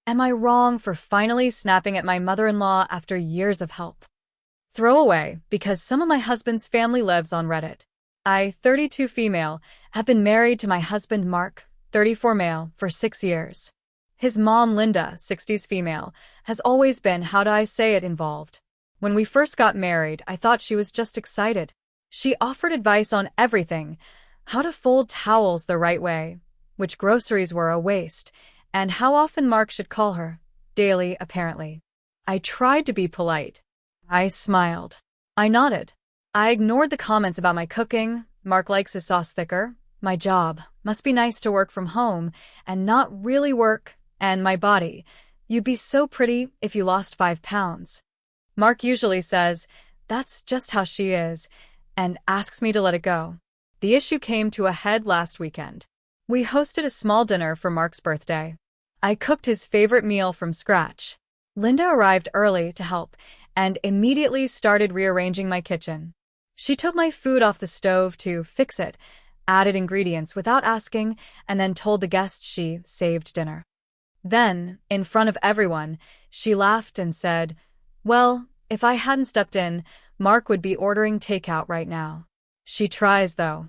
Am I wrong for finally snapping at my mother-in-law after years of help? Throwaway, because some of my husband's family lives on Reddit. I, 32 female, have been married to my husband Mark, 34 male, for 6 years. His mom Linda, 60s female, has always been, how do I say it, involved. When we first got married, I thought she was just excited. She offered advice on everything: how to fold towels the right way, which groceries were a waste, and how often Mark should call her. Daily, apparently. I tried to be polite. I smiled. I nodded. I ignored the comments about my cooking, Mark likes his sauce thicker, my job, must be nice to work from home, and not really work, and my body, you'd be so pretty if you lost 5 pounds. Mark usually says, that's just how she is, and asks me to let it go. The issue came to a head last weekend. We hosted a small dinner for Mark's birthday. I cooked his favorite meal from scratch. Linda arrived early to help, and immediately started rearranging my kitchen. She took my food off the stove to fix it, added ingredients without asking, and then told the guests she saved dinner. Then, in front of everyone, she laughed and said, well, if I hadn't stepped in, Mark would be ordering takeout right now. She tries, though.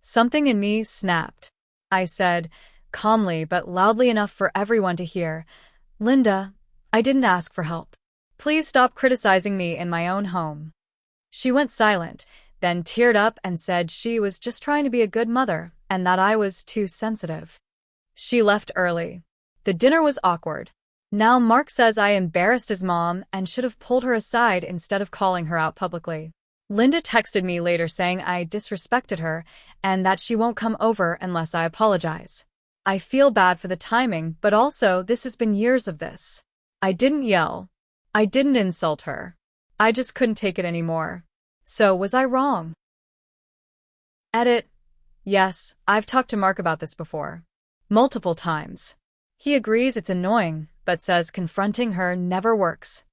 Something in me snapped. I said, calmly but loudly enough for everyone to hear, Linda, I didn't ask for help. Please stop criticizing me in my own home. She went silent, then teared up and said she was just trying to be a good mother and that I was too sensitive. She left early. The dinner was awkward. Now Mark says I embarrassed his mom and should have pulled her aside instead of calling her out publicly. Linda texted me later saying I disrespected her and that she won't come over unless I apologize. I feel bad for the timing, but also this has been years of this. I didn't yell. I didn't insult her. I just couldn't take it anymore. So was I wrong? Edit. Yes, I've talked to Mark about this before. Multiple times. He agrees it's annoying, but says confronting her never works.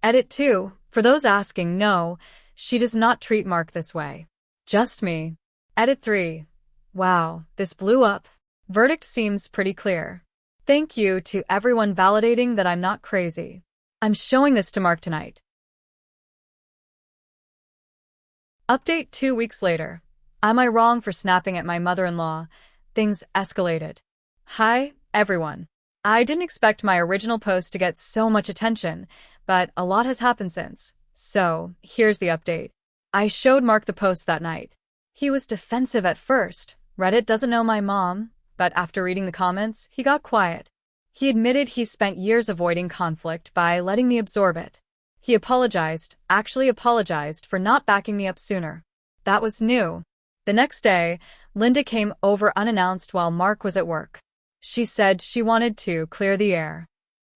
Edit 2. For those asking, no, she does not treat Mark this way. Just me. Edit 3. Wow, this blew up. Verdict seems pretty clear. Thank you to everyone validating that I'm not crazy. I'm showing this to Mark tonight. Update 2 weeks later. Am I wrong for snapping at my mother-in-law? Things escalated. Hi, everyone. I didn't expect my original post to get so much attention, but a lot has happened since. So, here's the update. I showed Mark the post that night. He was defensive at first. Reddit doesn't know my mom, but after reading the comments, he got quiet. He admitted he spent years avoiding conflict by letting me absorb it. He actually apologized for not backing me up sooner. That was new. The next day, Linda came over unannounced while Mark was at work. She said she wanted to clear the air.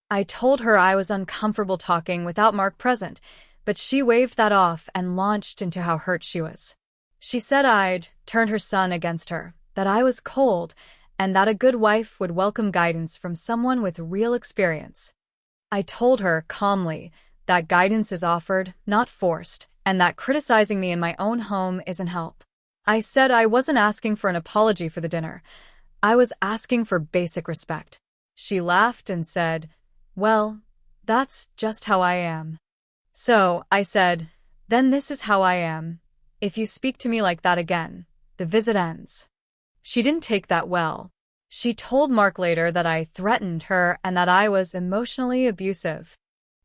I told her I was uncomfortable talking without Mark present, but she waved that off and launched into how hurt she was. She said I'd turned her son against her, that I was cold, and that a good wife would welcome guidance from someone with real experience. I told her calmly that guidance is offered, not forced, and that criticizing me in my own home isn't help. I said I wasn't asking for an apology for the dinner. I was asking for basic respect. She laughed and said, well, that's just how I am. So, I said, then this is how I am. If you speak to me like that again, the visit ends. She didn't take that well. She told Mark later that I threatened her and that I was emotionally abusive.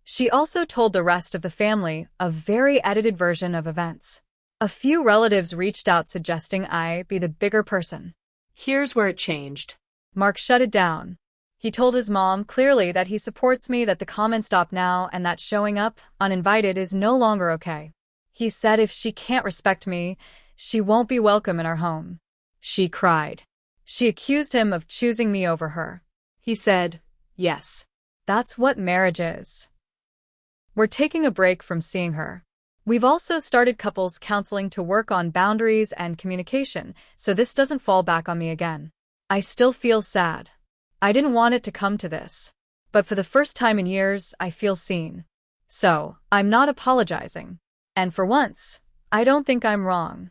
She also told the rest of the family a very edited version of events. A few relatives reached out suggesting I be the bigger person. Here's where it changed. Mark shut it down. He told his mom clearly that he supports me, that the comments stop now, and that showing up uninvited is no longer okay. He said if she can't respect me, she won't be welcome in our home. She cried. She accused him of choosing me over her. He said, yes, that's what marriage is. We're taking a break from seeing her. We've also started couples counseling to work on boundaries and communication, so this doesn't fall back on me again. I still feel sad. I didn't want it to come to this. But for the first time in years, I feel seen. So, I'm not apologizing. And for once, I don't think I'm wrong.